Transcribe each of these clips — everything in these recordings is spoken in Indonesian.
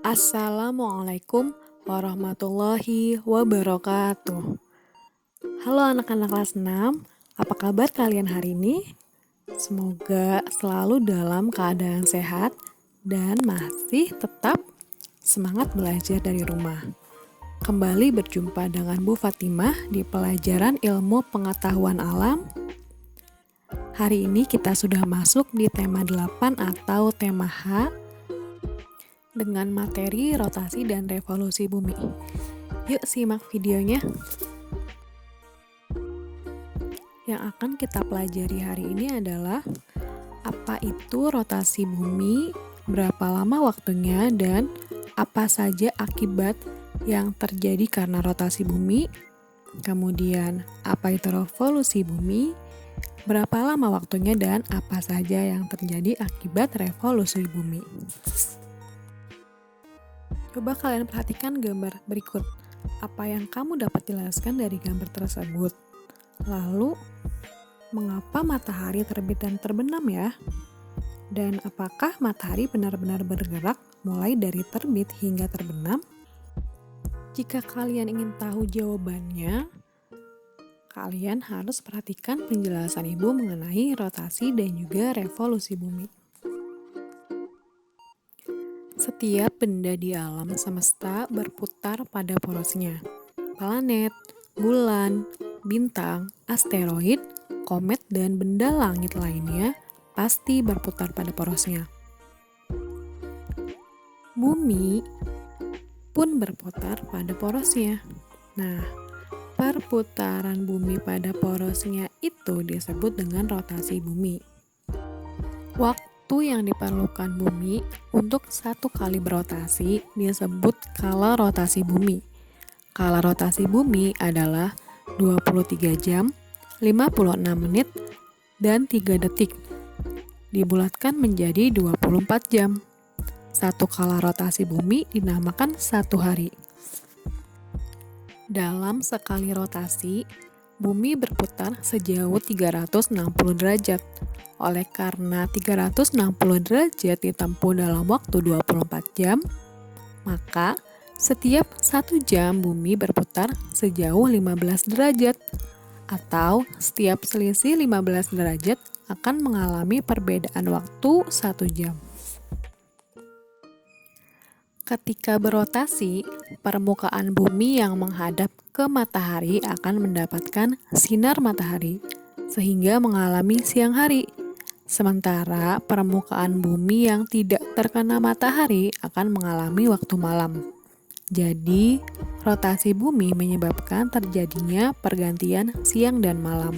Assalamualaikum warahmatullahi wabarakatuh. Halo anak-anak kelas 6, apa kabar kalian hari ini? Semoga selalu dalam keadaan sehat dan masih tetap semangat belajar dari rumah. Kembali berjumpa dengan Bu Fatimah di pelajaran ilmu pengetahuan alam. Hari ini kita sudah masuk di tema 8 atau tema H dengan materi rotasi dan revolusi bumi. Yuk simak videonya. Yang akan kita pelajari hari ini adalah apa itu rotasi bumi, berapa lama waktunya, dan apa saja akibat yang terjadi karena rotasi bumi. Kemudian, apa itu revolusi bumi, berapa lama waktunya, dan apa saja yang terjadi akibat revolusi bumi. Coba kalian perhatikan gambar berikut. Apa yang kamu dapat jelaskan dari gambar tersebut? Lalu, mengapa matahari terbit dan terbenam ya? Dan apakah matahari benar-benar bergerak mulai dari terbit hingga terbenam? Jika kalian ingin tahu jawabannya, kalian harus perhatikan penjelasan Ibu mengenai rotasi dan juga revolusi bumi. Setiap benda di alam semesta berputar pada porosnya. Planet, bulan, bintang, asteroid, komet, dan benda langit lainnya pasti berputar pada porosnya. Bumi pun berputar pada porosnya. Nah, perputaran bumi pada porosnya itu disebut dengan rotasi bumi. Waktu yang diperlukan bumi untuk satu kali berotasi disebut kala rotasi bumi. Kala rotasi bumi adalah 23 jam, 56 menit, dan 3 detik. Dibulatkan menjadi 24 jam. Satu kala rotasi bumi dinamakan satu hari. Dalam sekali rotasi, bumi berputar sejauh 360 derajat. Oleh karena 360 derajat ditempuh dalam waktu 24 jam, maka setiap 1 jam bumi berputar sejauh 15 derajat, atau setiap selisih 15 derajat akan mengalami perbedaan waktu 1 jam. Ketika berotasi, permukaan bumi yang menghadap ke matahari akan mendapatkan sinar matahari, sehingga mengalami siang hari. Sementara permukaan bumi yang tidak terkena matahari akan mengalami waktu malam. Jadi, rotasi bumi menyebabkan terjadinya pergantian siang dan malam.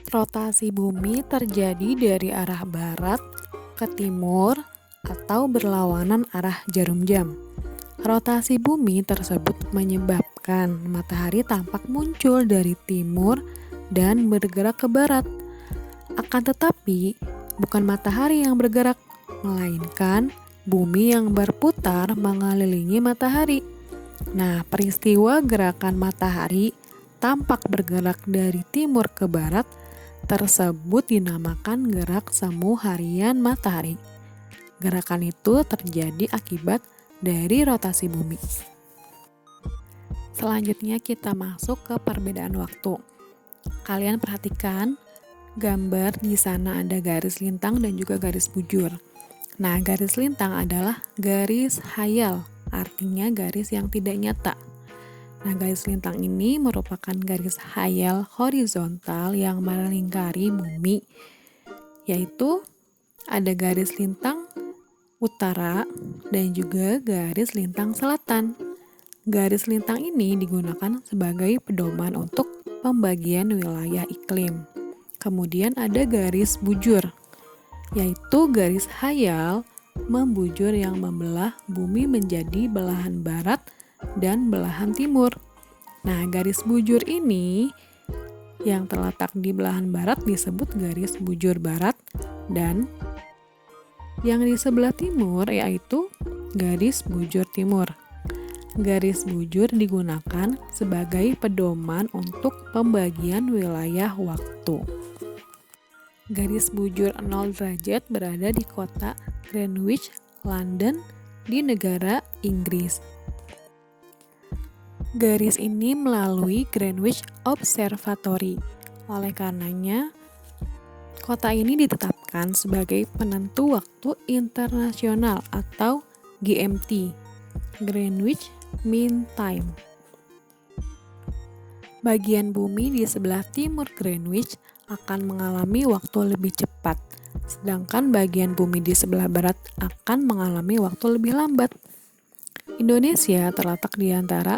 Rotasi bumi terjadi dari arah barat ke timur atau berlawanan arah jarum jam. Rotasi bumi tersebut menyebabkan matahari tampak muncul dari timur dan bergerak ke barat. Akan tetapi, bukan matahari yang bergerak, melainkan bumi yang berputar mengelilingi matahari. Nah, peristiwa gerakan matahari tampak bergerak dari timur ke barat tersebut dinamakan gerak semu harian matahari. Gerakan itu terjadi akibat dari rotasi bumi. Selanjutnya kita masuk ke perbedaan waktu. Kalian perhatikan gambar di sana ada garis lintang dan juga garis bujur. Nah, garis lintang adalah garis khayal, artinya garis yang tidak nyata. Nah, garis lintang ini merupakan garis khayal horizontal yang melingkari bumi, yaitu ada garis lintang utara dan juga garis lintang selatan. Garis lintang ini digunakan sebagai pedoman untuk pembagian wilayah iklim. Kemudian ada garis bujur, yaitu garis khayal membujur yang membelah bumi menjadi belahan barat dan belahan timur. Nah, garis bujur ini yang terletak di belahan barat disebut garis bujur barat, dan yang di sebelah timur yaitu garis bujur timur. Garis bujur digunakan sebagai pedoman untuk pembagian wilayah waktu. Garis bujur 0 derajat berada di kota Greenwich, London di negara Inggris. Garis ini melalui Greenwich Observatory. Oleh karenanya, kota ini ditetapkan sebagai penentu waktu internasional atau GMT, Greenwich Mean Time. Bagian bumi di sebelah timur Greenwich akan mengalami waktu lebih cepat, sedangkan bagian bumi di sebelah barat akan mengalami waktu lebih lambat. Indonesia terletak di antara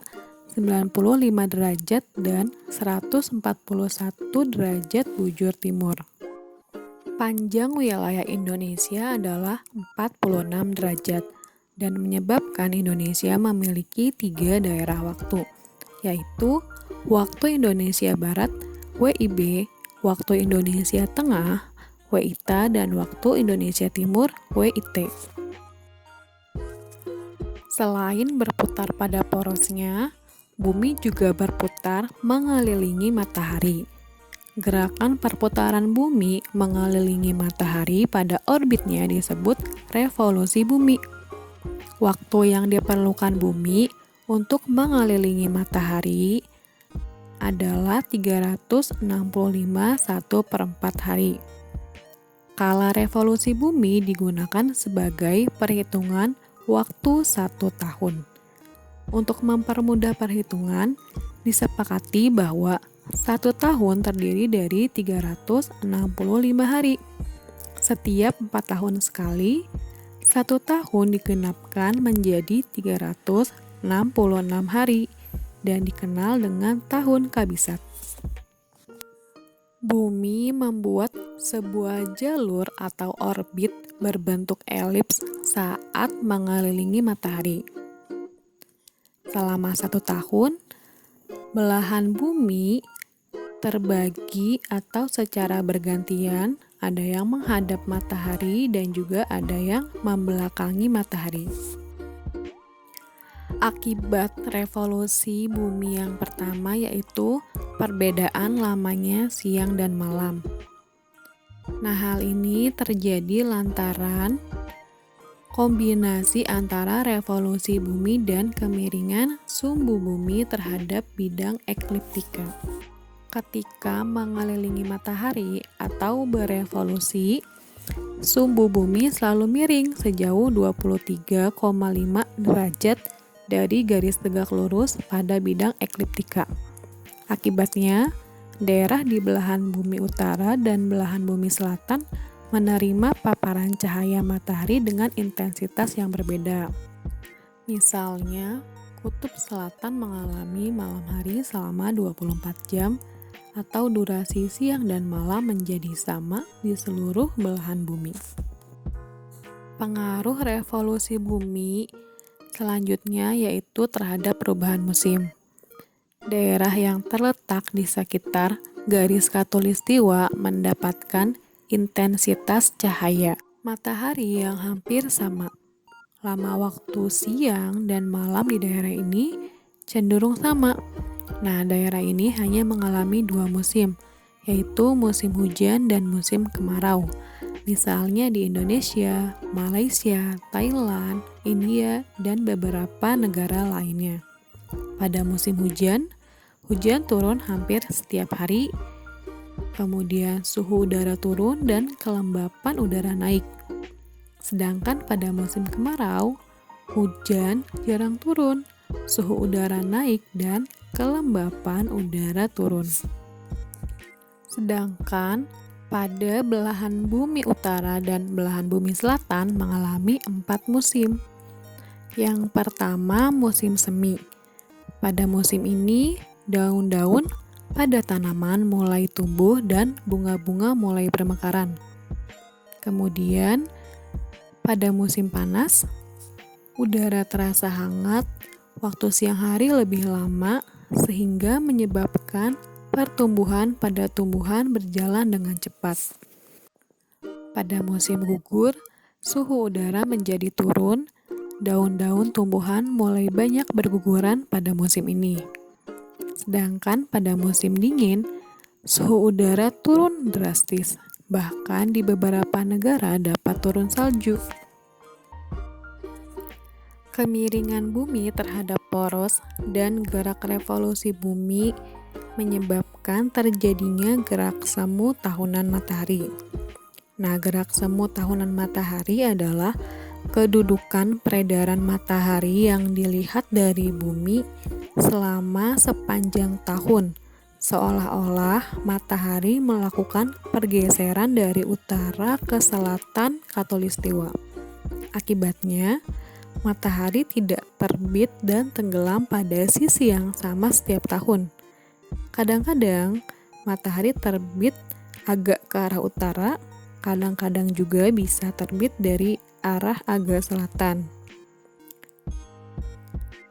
95 derajat dan 141 derajat bujur timur. Panjang wilayah Indonesia adalah 46 derajat dan menyebabkan Indonesia memiliki 3 daerah waktu, yaitu waktu Indonesia Barat, WIB, waktu Indonesia Tengah, WITA, dan waktu Indonesia Timur, WIT. Selain berputar pada porosnya, bumi juga berputar mengelilingi matahari. Gerakan perputaran bumi mengelilingi matahari pada orbitnya disebut revolusi bumi. Waktu yang diperlukan bumi untuk mengelilingi matahari adalah 365 1/4 hari. Kala revolusi bumi digunakan sebagai perhitungan waktu 1 tahun. Untuk mempermudah perhitungan, disepakati bahwa 1 tahun terdiri dari 365 hari. Setiap 4 tahun sekali, 1 tahun digenapkan menjadi 366 hari dan dikenal dengan tahun kabisat. Bumi membuat sebuah jalur atau orbit berbentuk elips saat mengelilingi matahari. Selama 1 tahun, belahan bumi terbagi atau secara bergantian, ada yang menghadap matahari dan juga ada yang membelakangi matahari. Akibat revolusi bumi yang pertama yaitu perbedaan lamanya siang dan malam. Nah, hal ini terjadi lantaran kombinasi antara revolusi bumi dan kemiringan sumbu bumi terhadap bidang ekliptika. Ketika mengelilingi matahari atau berevolusi, sumbu bumi selalu miring sejauh 23,5 derajat dari garis tegak lurus pada bidang ekliptika. Akibatnya, daerah di belahan bumi utara dan belahan bumi selatan menerima paparan cahaya matahari dengan intensitas yang berbeda. Misalnya, kutub selatan mengalami malam hari selama 24 jam atau durasi siang dan malam menjadi sama di seluruh belahan bumi. Pengaruh revolusi bumi selanjutnya yaitu terhadap perubahan musim. Daerah yang terletak di sekitar garis khatulistiwa mendapatkan intensitas cahaya matahari yang hampir sama. Lama waktu siang dan malam di daerah ini cenderung sama. Nah, daerah ini hanya mengalami 2 musim, yaitu musim hujan dan musim kemarau. Misalnya di Indonesia, Malaysia, Thailand, India, dan beberapa negara lainnya. Pada musim hujan, hujan turun hampir setiap hari, kemudian suhu udara turun dan kelembapan udara naik. Sedangkan pada musim kemarau, hujan jarang turun, suhu udara naik dan kelembapan udara turun. Sedangkan pada belahan bumi utara dan belahan bumi selatan mengalami 4 musim. Yang pertama, musim semi. Pada musim ini, daun-daun pada tanaman mulai tumbuh dan bunga-bunga mulai bermekaran. Kemudian, pada musim panas, udara terasa hangat, waktu siang hari lebih lama, sehingga menyebabkan pertumbuhan pada tumbuhan berjalan dengan cepat. Pada musim gugur, suhu udara menjadi turun, daun-daun tumbuhan mulai banyak berguguran pada musim ini. Sedangkan pada musim dingin, suhu udara turun drastis, bahkan di beberapa negara dapat turun salju. Kemiringan bumi terhadap poros dan gerak revolusi bumi menyebabkan terjadinya gerak semu tahunan matahari. Nah, gerak semu tahunan matahari adalah kedudukan peredaran matahari yang dilihat dari bumi selama sepanjang tahun, seolah-olah matahari melakukan pergeseran dari utara ke selatan khatulistiwa. Akibatnya, matahari tidak terbit dan tenggelam pada sisi yang sama setiap tahun. Kadang-kadang matahari terbit agak ke arah utara, kadang-kadang juga bisa terbit dari arah agak selatan.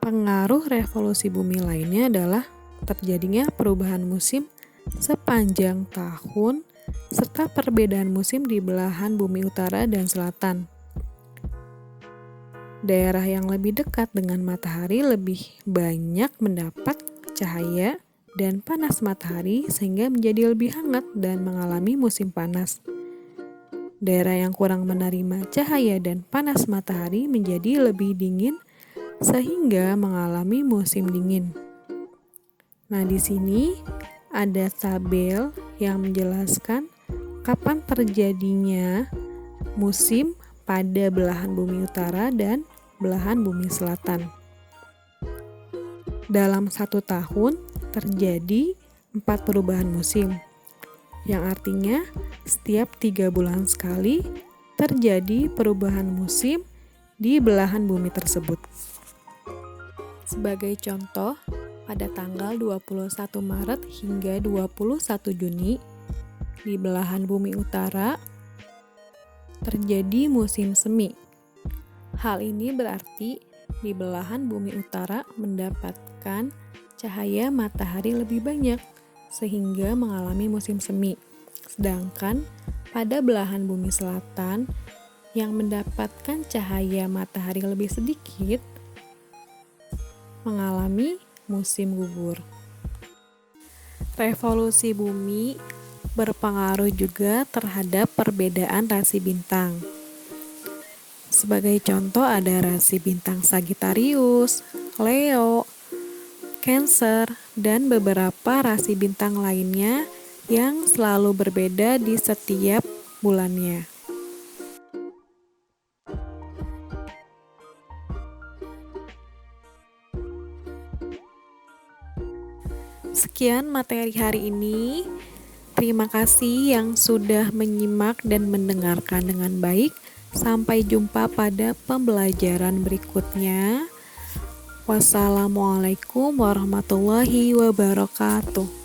Pengaruh revolusi bumi lainnya adalah terjadinya perubahan musim sepanjang tahun serta perbedaan musim di belahan bumi utara dan selatan. Daerah yang lebih dekat dengan matahari lebih banyak mendapat cahaya dan panas matahari sehingga menjadi lebih hangat dan mengalami musim panas. Daerah yang kurang menerima cahaya dan panas matahari menjadi lebih dingin sehingga mengalami musim dingin. Nah, di sini ada tabel yang menjelaskan kapan terjadinya musim pada belahan bumi utara dan belahan bumi selatan. Dalam 1 tahun terjadi 4 perubahan musim, yang artinya setiap 3 bulan sekali terjadi perubahan musim di belahan bumi tersebut. Sebagai contoh, pada tanggal 21 Maret hingga 21 Juni di belahan bumi utara terjadi musim semi. Hal ini berarti di belahan bumi utara mendapatkan cahaya matahari lebih banyak sehingga mengalami musim semi. Sedangkan pada belahan bumi selatan yang mendapatkan cahaya matahari lebih sedikit mengalami musim gugur. Revolusi bumi berpengaruh juga terhadap perbedaan rasi bintang. Sebagai contoh ada rasi bintang Sagittarius, Leo, Cancer, dan beberapa rasi bintang lainnya yang selalu berbeda di setiap bulannya. Sekian materi hari ini. Terima kasih yang sudah menyimak dan mendengarkan dengan baik. Sampai jumpa pada pembelajaran berikutnya. Wassalamualaikum warahmatullahi wabarakatuh.